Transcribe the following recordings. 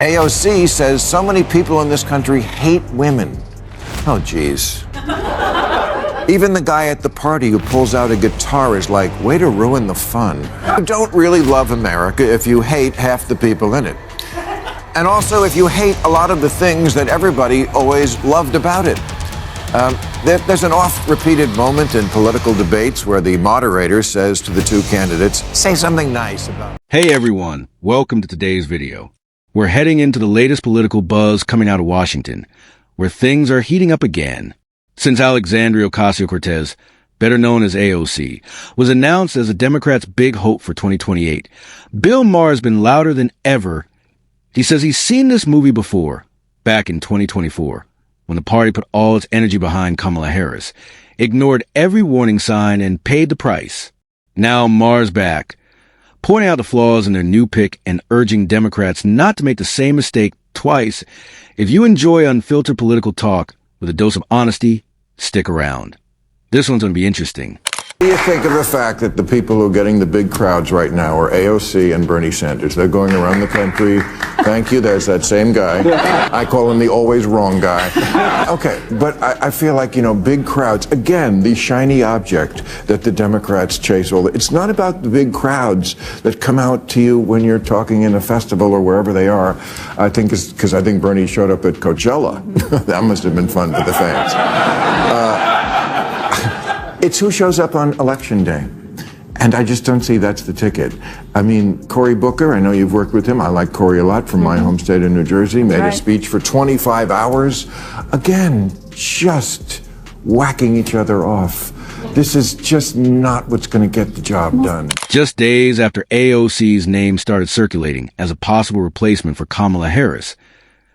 AOC says so many people in this country hate women. Oh, geez. Even the guy at the party who pulls out a guitar is like, way to ruin the fun. You don't really love America if you hate half the people in it. And also if you hate a lot of the things that everybody always loved about it. There's an oft-repeated moment in political debates where the moderator says to the two candidates, say something nice about... Hey everyone, welcome to today's video. We're heading into the latest political buzz coming out of Washington, where things are heating up again. Since Alexandria Ocasio-Cortez, better known as AOC, was announced as the Democrats' big hope for 2028, Bill Maher has been louder than ever. He says he's seen this movie before, back in 2024, when the party put all its energy behind Kamala Harris, ignored every warning sign, and paid the price. Now Maher's back, pointing out the flaws in their new pick and urging Democrats not to make the same mistake twice. If you enjoy unfiltered political talk with a dose of honesty, stick around. This one's going to be interesting. What do you think of the fact that the people who are getting the big crowds right now are AOC and Bernie Sanders? They're going around the country. Thank you, there's that same guy. I call him the always wrong guy. Okay, but I feel like, big crowds, again, the shiny object that the Democrats chase. It's not about the big crowds that come out to you when you're talking in a festival or wherever they are. I think it's because I think Bernie showed up at Coachella. That must have been fun for the fans. It's who shows up on Election Day. And I just don't see that's the ticket. I mean, Cory Booker, I know you've worked with him. I like Cory a lot from my home state of New Jersey. Made a speech for 25 hours. Again, just whacking each other off. This is just not what's going to get the job done. Just days after AOC's name started circulating as a possible replacement for Kamala Harris,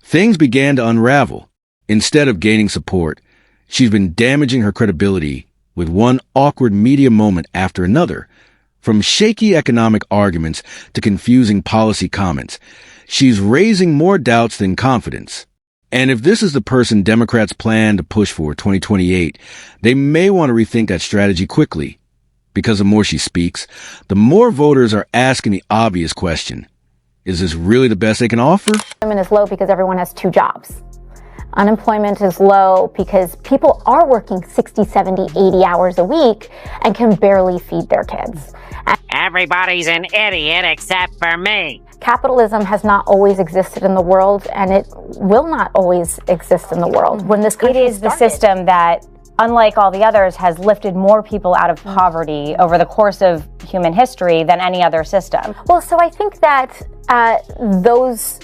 things began to unravel. Instead of gaining support, she's been damaging her credibility with one awkward media moment after another. From shaky economic arguments to confusing policy comments, she's raising more doubts than confidence. And if this is the person Democrats plan to push for 2028, they may want to rethink that strategy quickly. Because the more she speaks, the more voters are asking the obvious question. Is this really the best they can offer? Unemployment is low because everyone has two jobs. Unemployment is low because people are working 60, 70, 80 hours a week and can barely feed their kids. Everybody's an idiot except for me. Capitalism has not always existed in the world, and it will not always exist in the world. When this country It is the system that, unlike all the others, has lifted more people out of poverty over the course of human history than any other system. Well, so I think that those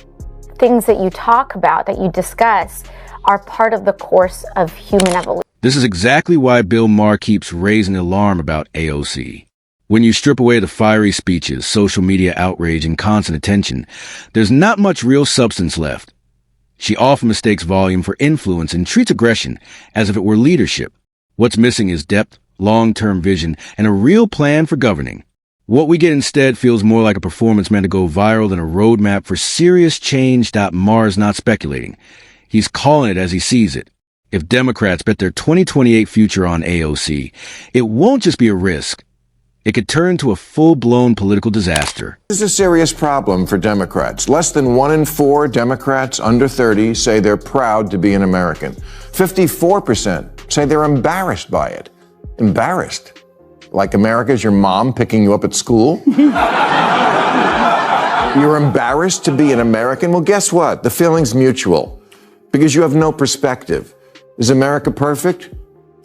things that you talk about, that you discuss, are part of the course of human evolution. This is exactly why Bill Maher keeps raising the alarm about AOC. When you strip away the fiery speeches, social media outrage, and constant attention, there's not much real substance left. She often mistakes volume for influence and treats aggression as if it were leadership. What's missing is depth, long-term vision, and a real plan for governing. What we get instead feels more like a performance meant to go viral than a roadmap for serious change. Maher's not speculating. He's calling it as he sees it. If Democrats bet their 2028 future on AOC, it won't just be a risk. It could turn to a full-blown political disaster. This is a serious problem for Democrats. Less than 1 in 4 Democrats under 30 say they're proud to be an American. 54% say they're embarrassed by it. Embarrassed? Like America's your mom picking you up at school? You're embarrassed to be an American? Well, guess what? The feeling's mutual. Because you have no perspective. Is America perfect?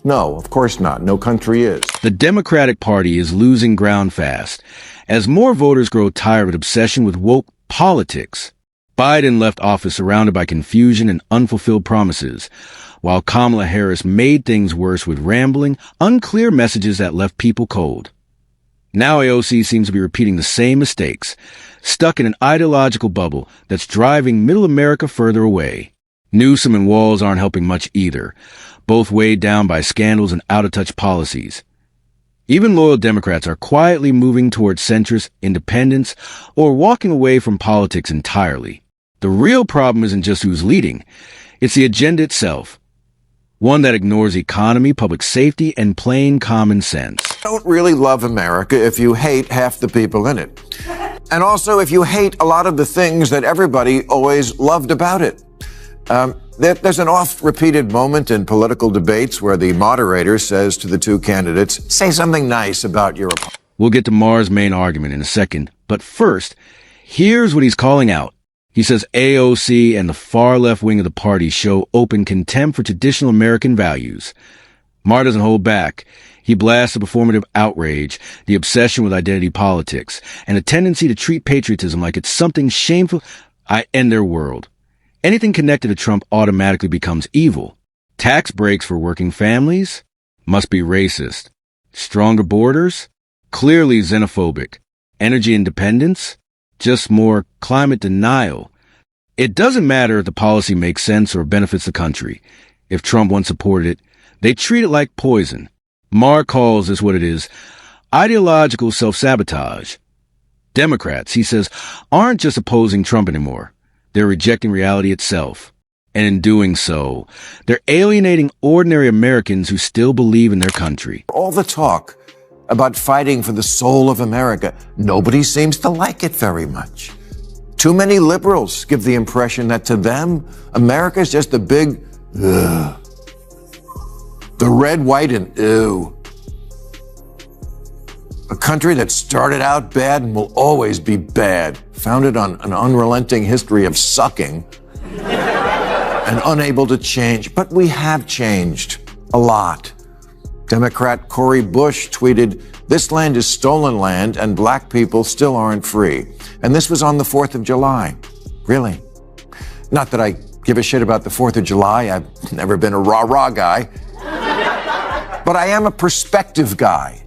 No, of course not. No country is. The Democratic Party is losing ground fast as more voters grow tired of obsession with woke politics. Biden left office surrounded by confusion and unfulfilled promises, while Kamala Harris made things worse with rambling, unclear messages that left people cold. Now AOC seems to be repeating the same mistakes, stuck in an ideological bubble that's driving middle America further away. Newsom and Walz aren't helping much either, both weighed down by scandals and out-of-touch policies. Even loyal Democrats are quietly moving towards centrist independence or walking away from politics entirely. The real problem isn't just who's leading, it's the agenda itself. one that ignores economy, public safety, and plain common sense. Don't really love America if you hate half the people in it. And also if you hate a lot of the things that everybody always loved about it. There's an oft-repeated moment in political debates where the moderator says to the two candidates, say something nice about your opponent. We'll get to Maher's main argument in a second, but first, here's what he's calling out. He says AOC and the far left wing of the party show open contempt for traditional American values. Maher doesn't hold back. He blasts the performative outrage, the obsession with identity politics, and a tendency to treat patriotism like it's something shameful. I end their world. Anything connected to Trump automatically becomes evil. Tax breaks for working families must be racist. Stronger borders? Clearly xenophobic. Energy independence? Just more climate denial. It doesn't matter if the policy makes sense or benefits the country. If Trump once supported it, they treat it like poison. Maher calls this what it is, ideological self-sabotage. Democrats, he says, aren't just opposing Trump anymore. They're rejecting reality itself. And in doing so, they're alienating ordinary Americans who still believe in their country. All the talk about fighting for the soul of America, nobody seems to like it very much. Too many liberals give the impression that to them, America is just a big, ugh. The red, white, and ew. A country that started out bad and will always be bad, founded on an unrelenting history of sucking and unable to change. But we have changed a lot. Democrat Cori Bush tweeted, "This land is stolen land and black people still aren't free." And this was on the 4th of July. Really? Not that I give a shit about the 4th of July. I've never been a rah-rah guy. But I am a perspective guy.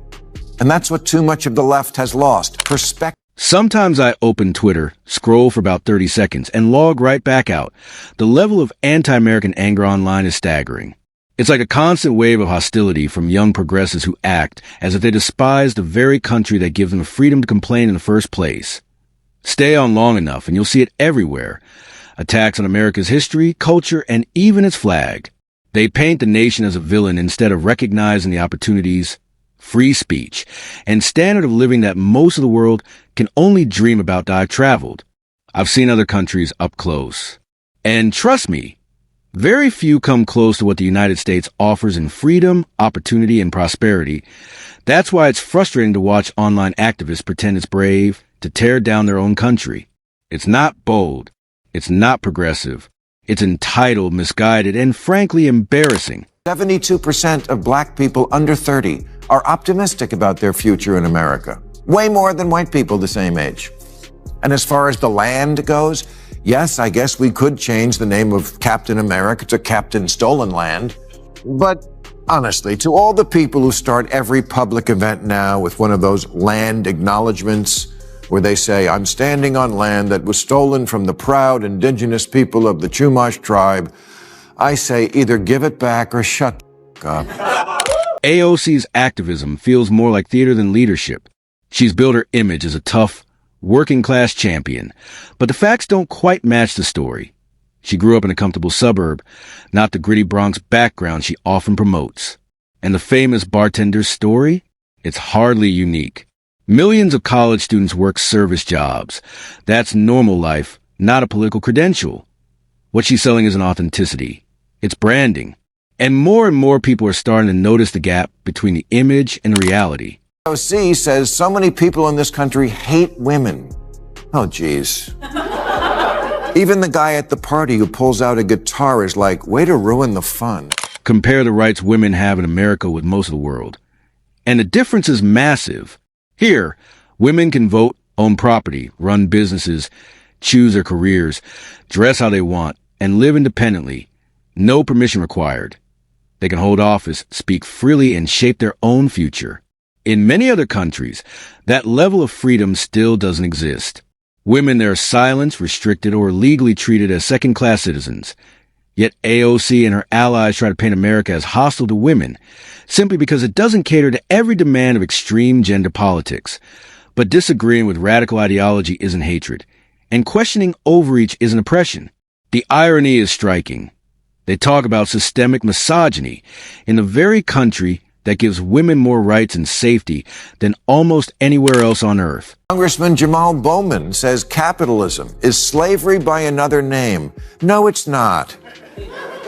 And that's what too much of the left has lost. Perspective. Sometimes I open Twitter, scroll for about 30 seconds, and log right back out. The level of anti-American anger online is staggering. It's like a constant wave of hostility from young progressives who act as if they despise the very country that gives them the freedom to complain in the first place. Stay on long enough and you'll see it everywhere. Attacks on America's history, culture, and even its flag. They paint the nation as a villain instead of recognizing the opportunities, free speech, and standard of living that most of the world can only dream about that I've traveled. I've seen other countries up close. And trust me, very few come close to what the United States offers in freedom, opportunity, and prosperity. That's why it's frustrating to watch online activists pretend it's brave to tear down their own country. It's not bold. It's not progressive. It's entitled, misguided, and frankly embarrassing. 72% of black people under 30 are optimistic about their future in America. Way more than white people the same age. And as far as the land goes, yes, I guess we could change the name of Captain America to Captain Stolen Land. But honestly, to all the people who start every public event now with one of those land acknowledgments where they say, "I'm standing on land that was stolen from the proud indigenous people of the Chumash tribe," I say either give it back or shut up. AOC's activism feels more like theater than leadership. She's built her image as a tough, working-class champion, but the facts don't quite match the story. She grew up in a comfortable suburb, not the gritty Bronx background she often promotes. And the famous bartender's story? It's hardly unique. Millions of college students work service jobs. That's normal life, not a political credential. What she's selling isn't authenticity. It's branding. And more people are starting to notice the gap between the image and the reality. AOC says so many people in this country hate women. Oh, geez. Even the guy at the party who pulls out a guitar is like, way to ruin the fun. Compare the rights women have in America with most of the world. And the difference is massive. Here, women can vote, own property, run businesses, choose their careers, dress how they want, and live independently. No permission required. They can hold office, speak freely, and shape their own future. In many other countries, that level of freedom still doesn't exist. Women there are silenced, restricted, or legally treated as second-class citizens. Yet AOC and her allies try to paint America as hostile to women, simply because it doesn't cater to every demand of extreme gender politics. But disagreeing with radical ideology isn't hatred, and questioning overreach isn't oppression. The irony is striking. They talk about systemic misogyny in the very country that gives women more rights and safety than almost anywhere else on earth. Congressman Jamal Bowman says capitalism is slavery by another name. No, it's not.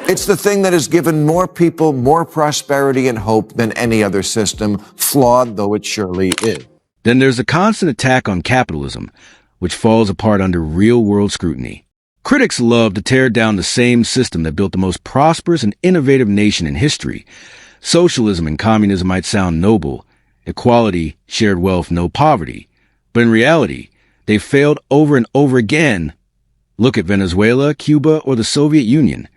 It's the thing that has given more people more prosperity and hope than any other system, flawed though it surely is. Then there's the constant attack on capitalism, which falls apart under real-world scrutiny. Critics love to tear down the same system that built the most prosperous and innovative nation in history. Socialism and communism might sound noble, equality, shared wealth, no poverty. But in reality, they failed over and over again. Look at Venezuela, Cuba, or the Soviet Union.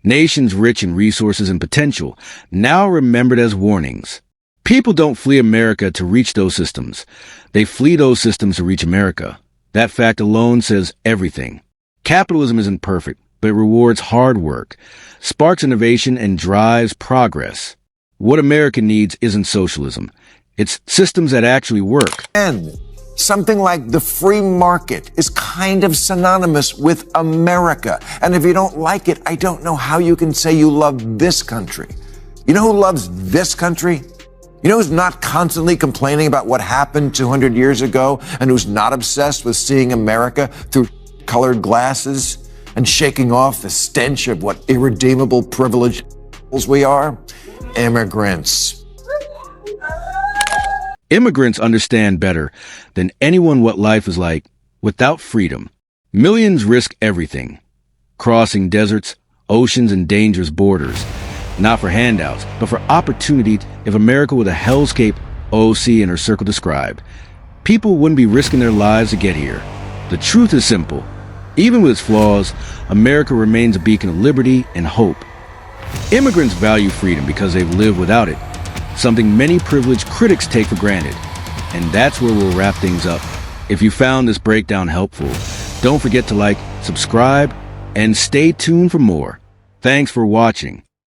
Nations rich in resources and potential, now remembered as warnings. People don't flee America to reach those systems. They flee those systems to reach America. That fact alone says everything. Capitalism isn't perfect, but it rewards hard work, sparks innovation, and drives progress. What America needs isn't socialism. It's systems that actually work. And something like the free market is kind of synonymous with America. And if you don't like it, I don't know how you can say you love this country. You know who loves this country? You know who's not constantly complaining about what happened 200 years ago and who's not obsessed with seeing America through colored glasses and shaking off the stench of what irredeemable privileged we are? Immigrants. Immigrants understand better than anyone what life is like without freedom. Millions risk everything, crossing deserts, oceans, and dangerous borders, not for handouts, but for opportunity. If America were the hellscape AOC and her circle described, people wouldn't be risking their lives to get here. The truth is simple. Even with its flaws, America remains a beacon of liberty and hope. Immigrants value freedom because they've lived without it, something many privileged critics take for granted. And that's where we'll wrap things up. If you found this breakdown helpful, don't forget to like, subscribe, and stay tuned for more. Thanks for watching.